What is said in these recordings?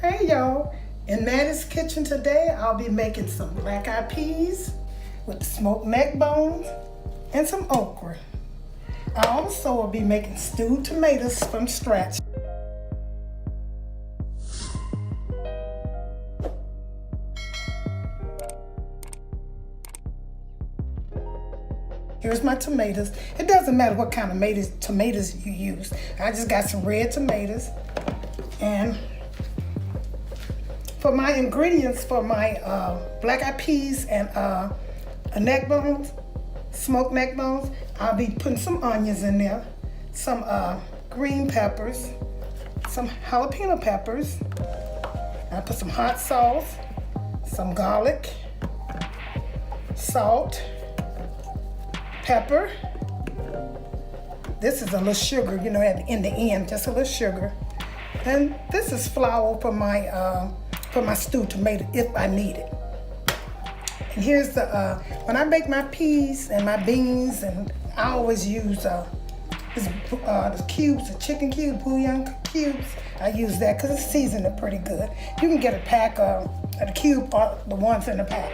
Hey y'all, in Mattie's kitchen today, I'll be making some black-eyed peas with smoked neck bones and some okra. I also will be making stewed tomatoes from scratch. Here's my tomatoes. It doesn't matter what kind of tomatoes you use. I just got some red tomatoes. And for my ingredients for my black-eyed peas and neck bones, smoked neck bones, I'll be putting some onions in there, some green peppers, some jalapeno peppers. I put some hot sauce, some garlic, salt, pepper. This is a little sugar, you know, in the end, just a little sugar. And this is flour for my stewed tomato if I need it. And here's the, when I make my peas and my beans, and I always use the cubes, the chicken cube, bouillon cubes. I use that because it's seasoned pretty good. You can get a pack of the cube, or the ones in the pack.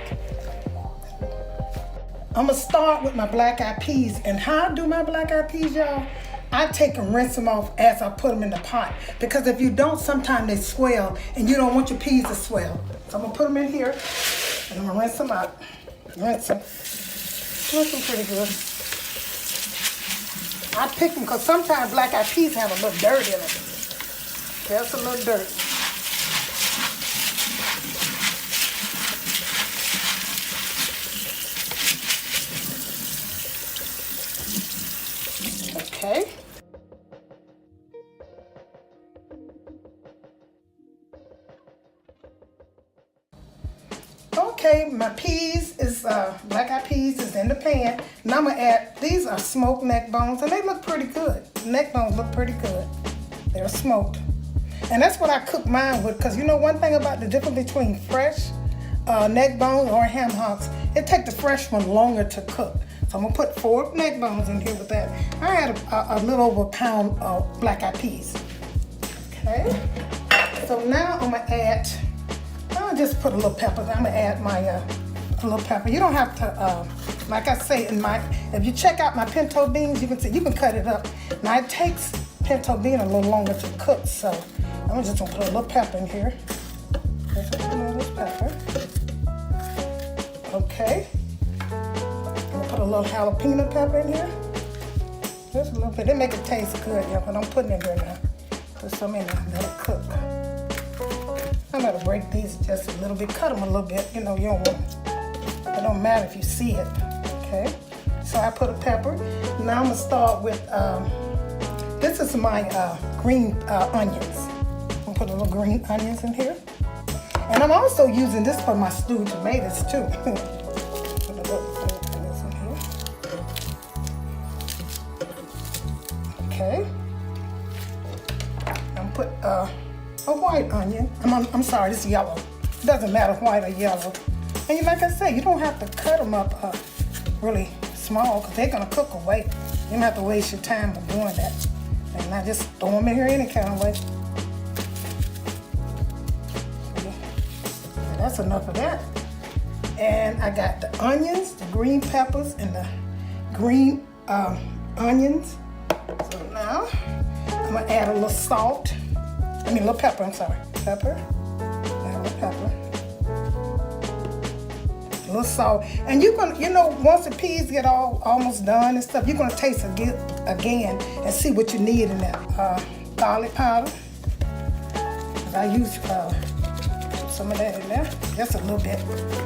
I'm gonna start with my black-eyed peas. And how I do my black-eyed peas, y'all, I take and rinse them off as I put them in the pot. Because if you don't, sometimes they swell, and you don't want your peas to swell. So I'm gonna put them in here, and I'm gonna rinse them out. Rinse them pretty good. I pick them because sometimes black-eyed peas have a little dirt in them. There's a little dirt. Okay. Okay, my peas is, black-eyed peas is in the pan. And I'm gonna add, these are smoked neck bones, and they look pretty good. Neck bones look pretty good. They're smoked. And that's what I cook mine with, because you know one thing about the difference between fresh neck bones or ham hocks, it takes the fresh one longer to cook. So I'm gonna put 4 neck bones in here with that. I had a little over a pound of black-eyed peas. Okay, so now I'm gonna add, I'll just put a little pepper. I'm gonna add my a little pepper. You don't have to, like I say if you check out my pinto beans, you can see, you can cut it up. Now it takes pinto bean a little longer to cook, so I'm just gonna put a little pepper in here. Just a little pepper. Okay. Put a little jalapeno pepper in here. Just a little bit. They make it taste good, yeah, but I'm putting it in there. Put some in there, let it cook. I'm gonna break these just a little bit, cut them a little bit. You know, you don't want, it don't matter if you see it. Okay, so I put a pepper. Now I'm gonna start with, this is my green onions. I'm gonna put a little green onions in here. And I'm also using this for my stewed tomatoes too. Put a little tomatoes in here. Okay. I'm put a white onion. I'm sorry, this is yellow. It doesn't matter white or yellow. And like I said, you don't have to cut them up really small because they're gonna cook away. You don't have to waste your time of doing that. And I just throw them in here any kind of way. That's enough of that. And I got the onions, the green peppers, and the green onions. So now I'm gonna add a little salt. A little pepper, I'm sorry. Pepper. Add a little pepper. A little salt. And you're gonna, you know, once the peas get almost done and stuff, you're gonna taste again and see what you need in there. Garlic powder. I use some of that in there, just a little bit.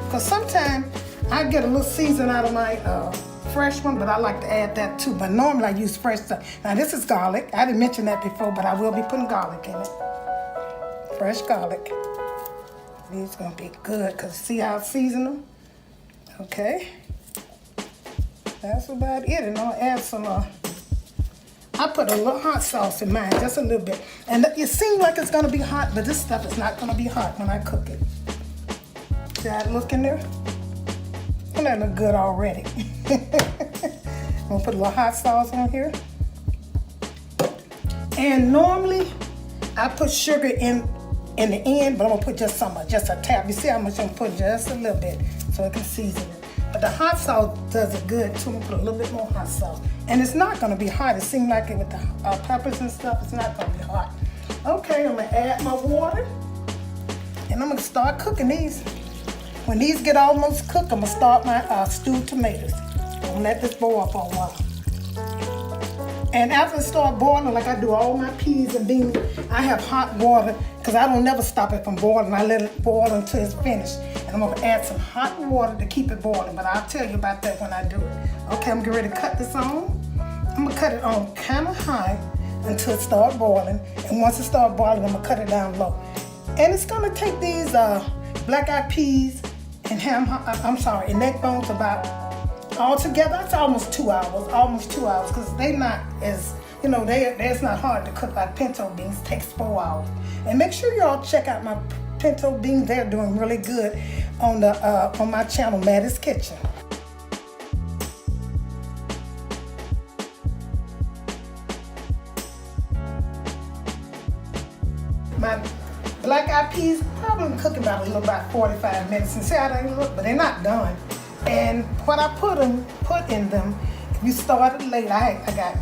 Because sometimes I get a little season out of my fresh one, but I like to add that too. But normally I use fresh stuff. Now this is garlic. I didn't mention that before, but I will be putting garlic in it. Fresh garlic. These gonna be good because see how I season them? Okay. That's about it. And I'll add some, I put a little hot sauce in mine, just a little bit. And it seems like it's gonna be hot, but this stuff is not gonna be hot when I cook it. See how it look in there? And that look good already. I'm gonna put a little hot sauce on here. And normally I put sugar in in the end, but I'm gonna put just a tap. You see how much I'm putting? Just a little bit so it can season it. But the hot sauce does it good too. I'm gonna put a little bit more hot sauce. And it's not gonna be hot. It seems like it with the peppers and stuff, it's not gonna be hot. Okay, I'm gonna add my water and I'm gonna start cooking these. When these get almost cooked, I'm gonna start my stewed tomatoes. I'm gonna let this boil for a while. And after it starts boiling, like I do all my peas and beans, I have hot water because I don't never stop it from boiling. I let it boil until it's finished. And I'm gonna add some hot water to keep it boiling, but I'll tell you about that when I do it. Okay, I'm getting ready to cut this on. I'm gonna cut it on kind of high until it starts boiling. And once it starts boiling, I'm gonna cut it down low. And it's gonna take these black-eyed peas and and neck bones about altogether, it's almost 2 hours, because they not as, it's not hard to cook like pinto beans. It takes 4 hours. And make sure y'all check out my pinto beans. They're doing really good on my channel, Mattie's Kitchen. My black-eyed peas probably cook about 45 minutes. And see how they look, but they're not done. And what I put in them, if you started late, I got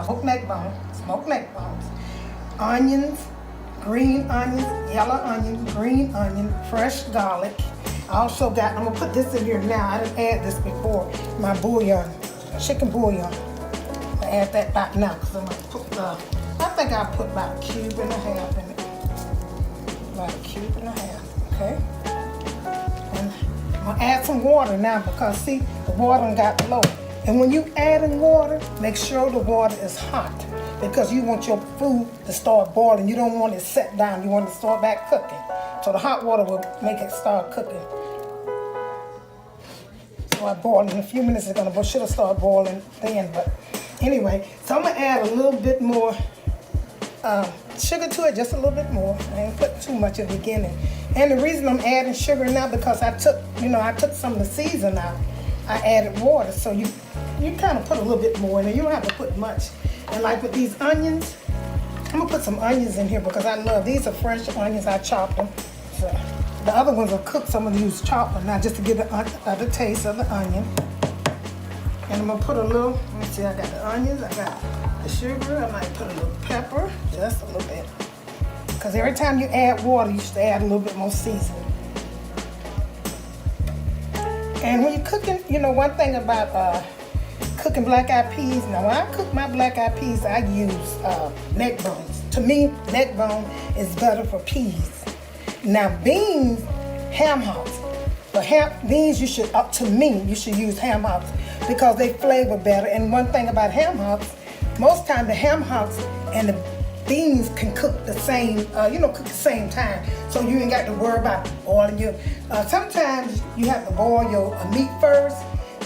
smoked neck bones, onions, green onions, yellow onion, green onion, fresh garlic. I also got, I'm gonna put this in here now. I didn't add this before, my bouillon, chicken bouillon. I'm gonna add that back now because I'm gonna put I think I'll put about a cube and a half in it. About a cube and a half, okay? And I'm gonna add some water now because see, the water got low. And when you add in water, make sure the water is hot because you want your food to start boiling. You don't want it set down. You want it to start back cooking. So the hot water will make it start cooking. Start boiling. In a few minutes, should have started boiling then. But anyway, so I'm gonna add a little bit more sugar to it, just a little bit more. I ain't put too much at the beginning. And the reason I'm adding sugar now because I took some of the season out. I added water, so you kind of put a little bit more in there. You don't have to put much. And like with these onions, I'm gonna put some onions in here because I love these are fresh onions. I chopped them. So the other ones are cooked. So I'm gonna use chopped them now just to get the taste of the onion. And I'm gonna put a little. Let me see. I got the onions. I got the sugar. I might put a little pepper, just a little bit. Because every time you add water, you should add a little bit more seasoning. And when you're cooking, one thing about cooking black-eyed peas, now when I cook my black-eyed peas, I use neck bones. To me, neck bone is better for peas. Now beans, ham hocks. For beans, you should use ham hocks because they flavor better. And one thing about ham hocks, most time the ham hocks and the beans can cook the same, cook the same time. So you ain't got to worry about boiling your, sometimes you have to boil your meat first,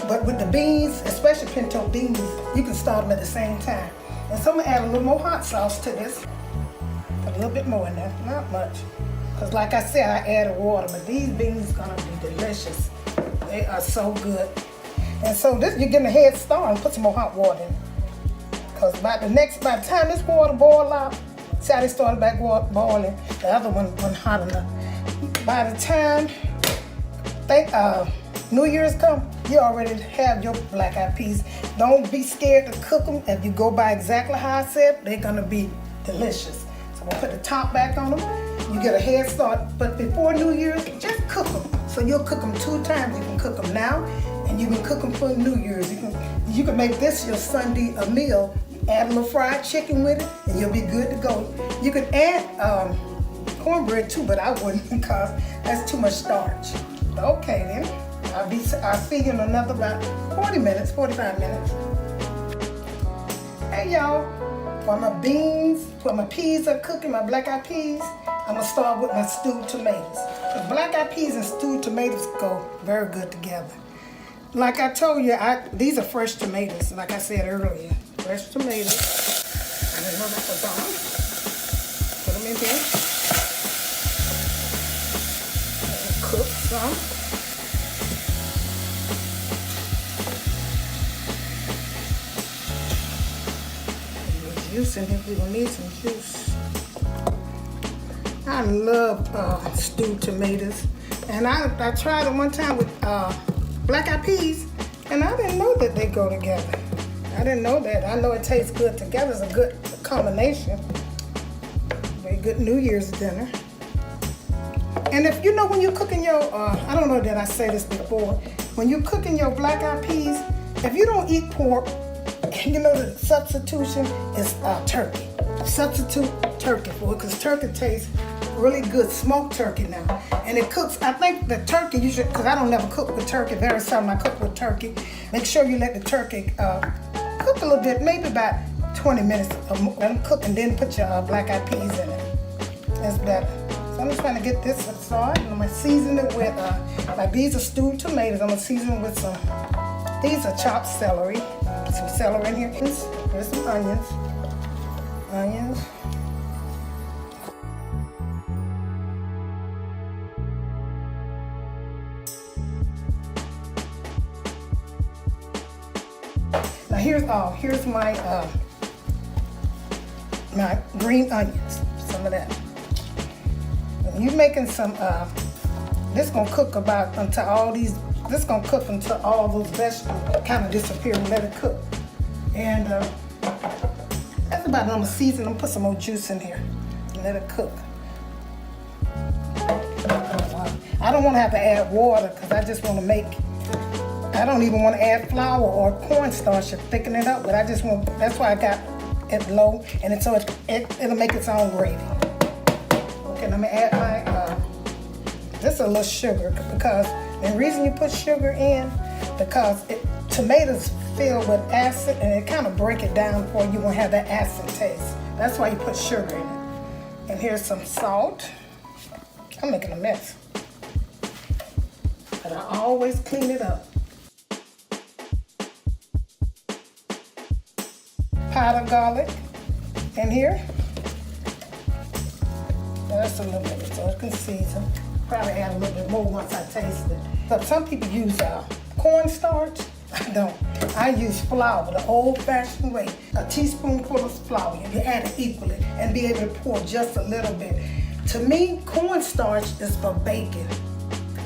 but with the beans, especially pinto beans, you can start them at the same time. And so I'm gonna add a little more hot sauce to this. Put a little bit more in there, not much. Because like I said, I added water, but these beans are gonna be delicious. They are so good. And so this, you're getting a head start and put some more hot water in. Because by the time this water boil out, see how they started back boiling, the other one wasn't hot enough. By the time New Year's come, you already have your black-eyed peas. Don't be scared to cook them. If you go by exactly how I said, they're gonna be delicious. So I'm gonna put the top back on them. You get a head start, but before New Year's, just cook them. So you'll cook them 2 times. You can cook them now, and you can cook them for New Year's. You can make this your Sunday a meal. Add a little fried chicken with it, and you'll be good to go. You can add cornbread too, but I wouldn't because that's too much starch. Okay then, I'll see you in another about 45 minutes. Hey y'all, while my peas are cooking, my black-eyed peas, I'm gonna start with my stewed tomatoes. The black-eyed peas and stewed tomatoes go very good together. Like I told you, these are fresh tomatoes, like I said earlier. Fresh tomatoes. I didn't know that was on. Put them in here. And cook some. Juice in here. We're gonna need some juice. I love stewed tomatoes. And I tried it one time with black eyed peas, and I didn't know that they go together. I didn't know that. I know it tastes good together. It's a good combination. Very good New Year's dinner. And if you know when you're cooking your, I don't know that I said this before, when you're cooking your black eyed peas, if you don't eat pork, you know the substitution is turkey. Substitute turkey for it, because turkey tastes really good, smoked turkey now. And it cooks, I think the turkey, you should, because I don't never cook with turkey, very seldom I cook with turkey. Make sure you let the turkey cook a little bit, maybe about 20 minutes, let them cook, and then put your black eyed peas in it. That's better. So I'm just trying to get this started, and I'm going to season it with, like these are stewed tomatoes, I'm going to season it with some, these are chopped celery, some celery in here. Here's some onions. Now here's my my green onions, some of that. When you're making some, this gonna cook about until all these, this gonna cook until all those vegetables kind of disappear and let it cook. And that's about it. I'm gonna season them, put some more juice in here and let it cook. I don't want to have to add water because I just want to make, I don't even want to add flour or cornstarch to thicken it up, but I just want, that's why I got it low, and so it'll make its own gravy. Okay, let me add my, this is a little sugar, because the reason you put sugar in, because tomatoes fill with acid, and it kind of break it down for you won't have that acid taste. That's why you put sugar in it. And here's some salt. I'm making a mess, but I always clean it up. Powdered garlic in here. That's a little bit so it can season. Probably add a little bit more once I taste it. But some people use cornstarch. I don't. I use flour the old-fashioned way. A teaspoonful of flour. You can add it equally and be able to pour just a little bit. To me, cornstarch is for baking.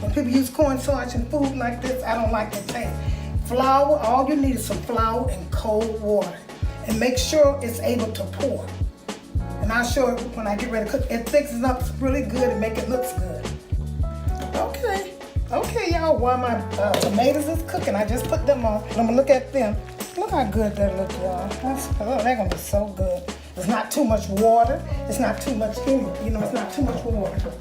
When people use cornstarch in food like this, I don't like the taste. Flour, all you need is some flour and cold water. And make sure it's able to pour. And I'll show it when I get ready to cook. It thickens up really good and make it look good. Okay, y'all, while my tomatoes is cooking, I just put them on. I'm gonna look at them. Look how good they look, y'all. They're gonna be so good. It's not too much water. It's not too much in it. You know, it's not too much water.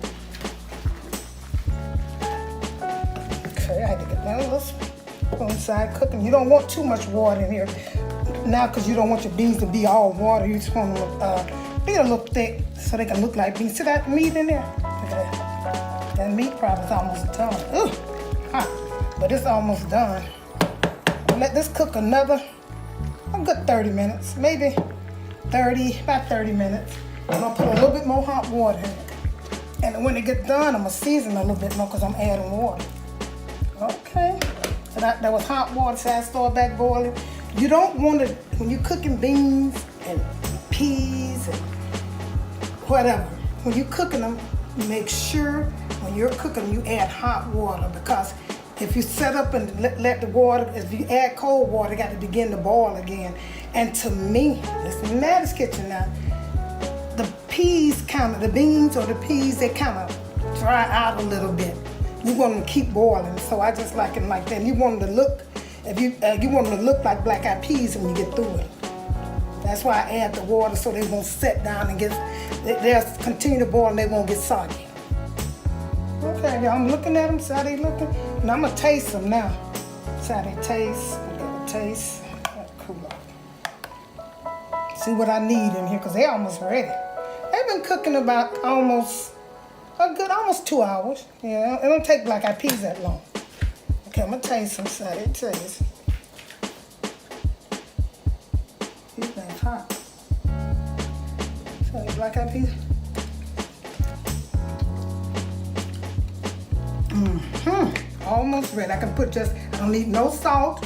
Okay, I had to get that a little spoon side cooking. You don't want too much water in here now, because you don't want your beans to be all water. You just want them be a little thick so they can look like beans. See that meat in there? Look at that. That meat probably is almost done. Ooh, hot, but it's almost done. Let this cook another, a good 30 minutes, maybe about 30 minutes. I'm gonna put a little bit more hot water in it. And when it gets done, I'm gonna season a little bit more because I'm adding water. Okay, so that was hot water, so I start back boiling. You don't want to, when you're cooking beans and peas and whatever, when you're cooking them, make sure when you're cooking you add hot water, because if you set up and let the water, if you add cold water, it got to begin to boil again. And to me, this is Mattie's kitchen now, the peas the beans or the peas, they kind of dry out a little bit. You want them to keep boiling, so I just like it like that. And you want them to look, if you want them to look like black eyed peas when you get through it. That's why I add the water, so they won't set down and they'll continue to boil and they won't get soggy. Okay, y'all, I'm looking at them, see how they looking? And I'm gonna taste them now. See how they taste, I gotta taste. Cool off. See what I need in here, because they're almost ready. They've been cooking about almost 2 hours. Yeah, it don't take black eyed peas that long. Okay, I'm gonna taste them, see how they taste. These things hot. So black eyed peas. Almost ready. I can put I don't need no salt.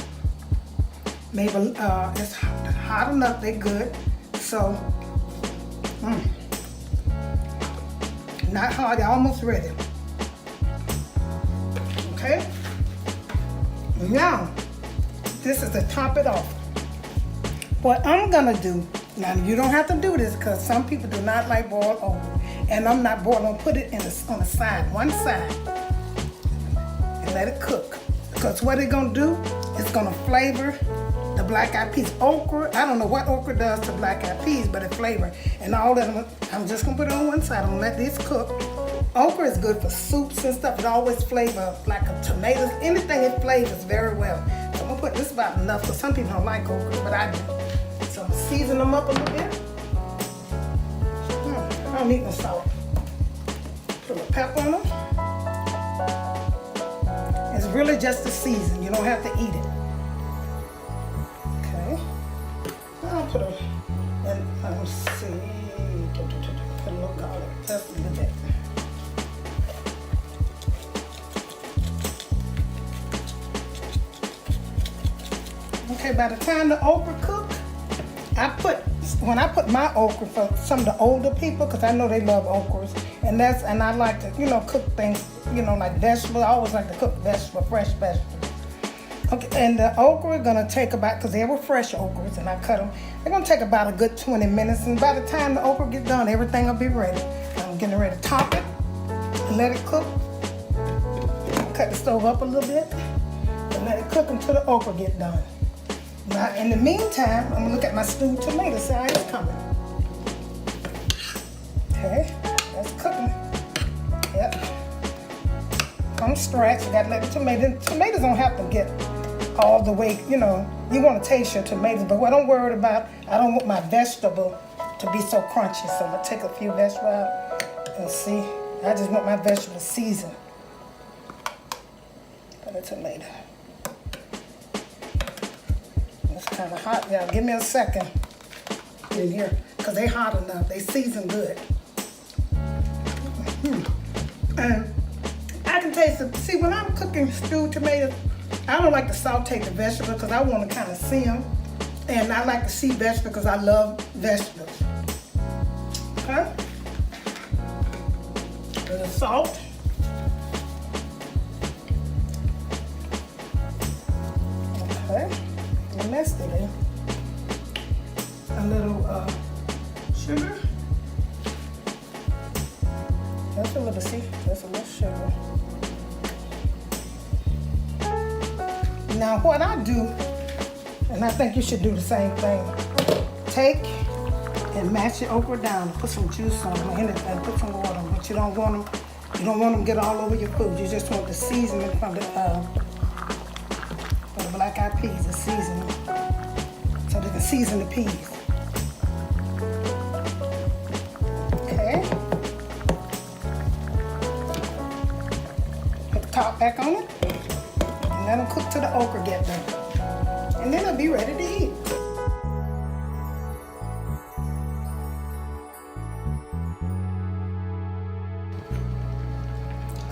Maybe it's hot enough, they good. So, Not hard, they're almost ready. Okay? Now, this is to top it off. What I'm gonna do, now you don't have to do this because some people do not like boiled okra. And I'm not boiling, I'm gonna put it on the side, one side. And let it cook. Because what it's gonna do, it's gonna flavor the black eyed peas. Okra, I don't know what okra does to black eyed peas, but it flavor. And all of them, I'm just gonna put it on one side. I'm gonna let this cook. Okra is good for soups and stuff. It always flavors like a tomatoes. Anything it flavors very well. So I'm gonna put this about enough because some people don't like okra, but I do. So I'm gonna season them up a little bit. I don't need no salt. Put a little pepper on them. It's really just a season. You don't have to eat it. Okay. I'll put a, and let's see, put a little garlic, just a little bit. Okay, by the time the okra cook, when I put my okra for some of the older people, because I know they love okras, and I like to, cook things, like vegetables. I always like to cook fresh vegetables. Okay, and the okra are gonna take about, because they were fresh okras, and I cut them. They're gonna take about a good 20 minutes, and by the time the okra gets done, everything will be ready. I'm getting ready to top it and let it cook. Cut the stove up a little bit and let it cook until the okra get done. Now, in the meantime, I'm gonna look at my stewed tomato, see how it's coming. Okay, that's cooking. Yep. From scratch, you gotta let the tomatoes don't have to get all the way, you wanna taste your tomatoes, but what I'm worried about, I don't want my vegetable to be so crunchy, so I'm gonna take a few vegetables out and see. I just want my vegetable seasoned. For the tomato. Kind of hot, yeah. Give me a second in here, because they hot enough. They season good. And I can taste it. See, when I'm cooking stewed tomatoes, I don't like to saute the vegetables because I want to kind of see them. And I like to see vegetables because I love vegetables. Okay? A little salt. Okay. Messed it in. A little sugar. That's a little, see, that's a little sugar. Now what I do, and I think you should do the same thing, take and mash your okra down, put some juice on them, and put some water on them, but you don't want them to get all over your food. You just want the seasoning from the black eyed peas, the seasoning, so they can season the peas. Okay. Put the top back on it, and let them cook till the okra get done. And then it'll be ready to eat.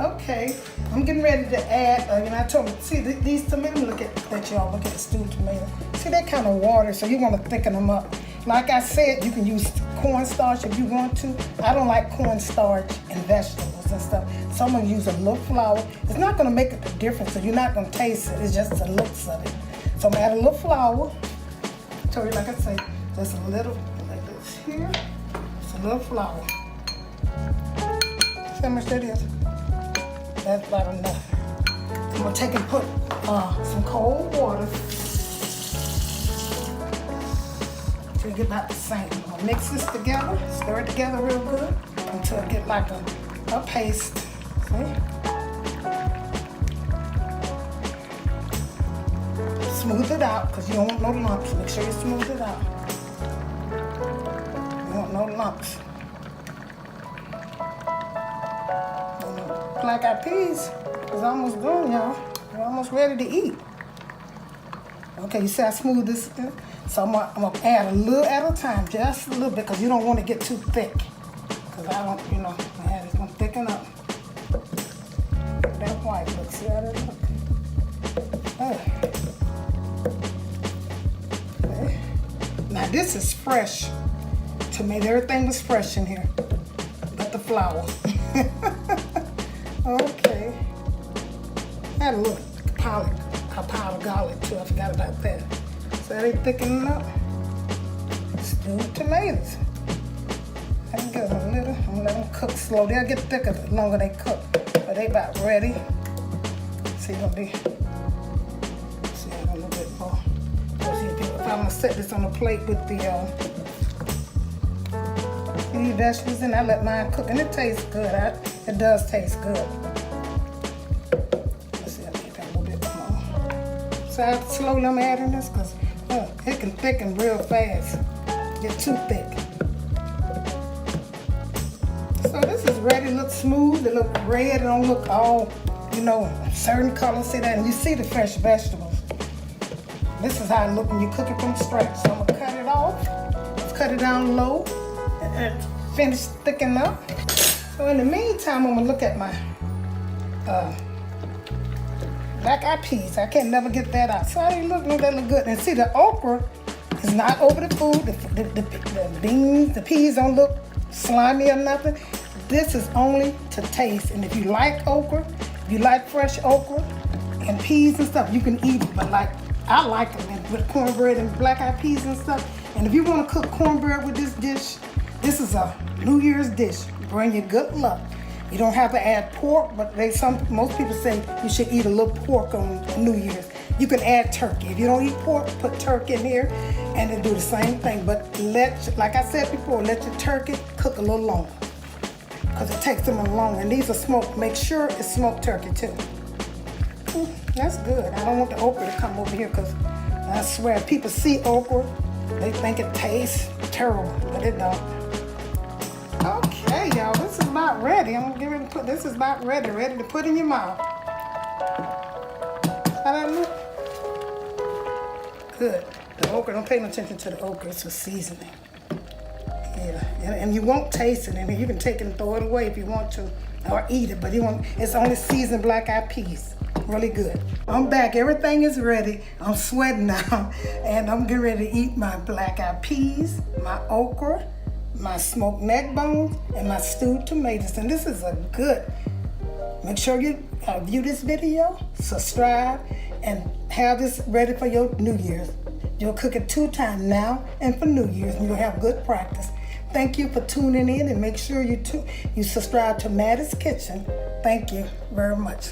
Okay, I'm getting ready to add, I told them, see these tomatoes, look at the stewed tomato. See, they're kind of watery, so you want to thicken them up. Like I said, you can use cornstarch if you want to. I don't like cornstarch in vegetables and stuff, so I'm going to use a little flour. It's not going to make a difference, so you're not going to taste it. It's just the looks of it. So I'm going to add a little flour. I told you, like I say, just a little, like this here. Just a little flour. See how much that is? That's about enough. I'm gonna take and put some cold water until you get about the same. I'm gonna mix this together, stir it together real good until it get like a paste. See? Smooth it out because you don't want no lumps. Make sure you smooth it out. You don't want no lumps. Black eyed peas is almost done, y'all. We're almost ready to eat. Okay, you see how smooth this is? So I'm gonna add a little at a time, just a little bit, because you don't want to get too thick. Because I don't, it's gonna thicken up. That white look, see how that look? Okay. Now this is fresh tomato. Everything was fresh in here, but the flour. Okay. Add a little powdered garlic too. I forgot about that. So that ain't thickening up. Stewed tomatoes. I can give them a little. I'm gonna let them cook slow. They'll get thicker the longer they cook. But they about ready. See, gonna be. See, a little bit more. If I'm gonna set this on a plate with the these vegetables in, I let mine cook, and it tastes good. It does taste good. Let's see, I need that a little bit more. So I slowly I'm adding this because it can thicken real fast. Get too thick. So this is ready. It looks smooth. It looks red. It don't look all, certain colors. See that? And you see the fresh vegetables. This is how it looks when you cook it from scratch. So I'm gonna cut it off. Let's cut it down low and finish thickening up. So in the meantime, I'm gonna look at my black-eyed peas. I can't never get that out. So they look good. And see, the okra is not over the food. The beans, the peas don't look slimy or nothing. This is only to taste. And if you like okra, if you like fresh okra and peas and stuff, you can eat it. But I like them with cornbread and black-eyed peas and stuff. And if you want to cook cornbread with this dish, this is a New Year's dish. Bring you good luck. You don't have to add pork, but most people say you should eat a little pork on New Year's. You can add turkey. If you don't eat pork, put turkey in here, and it'll do the same thing. But like I said before, let your turkey cook a little longer, because it takes them a longer. And these are smoked. Make sure it's smoked turkey too. That's good. I don't want the okra to come over here, because I swear, if people see okra, they think it tastes terrible, but it don't. Okay, y'all, this is about ready. I'm gonna get ready to put this is about ready to put in your mouth. How that look? Good. The okra, don't pay no attention to the okra, it's a seasoning. Yeah, and you won't taste it, and you can take it and throw it away if you want to, or eat it, but it's only seasoned black-eyed peas. Really good. I'm back. Everything is ready. I'm sweating now, and I'm getting ready to eat my black-eyed peas, my okra, my smoked neck bones, and my stewed tomatoes. And this is a good. Make sure you view this video, subscribe, and have this ready for your New Year's. You'll cook it 2 times now and for New Year's, and you'll have good practice. Thank you for tuning in, and make sure you subscribe to Mattie's Kitchen. Thank you very much.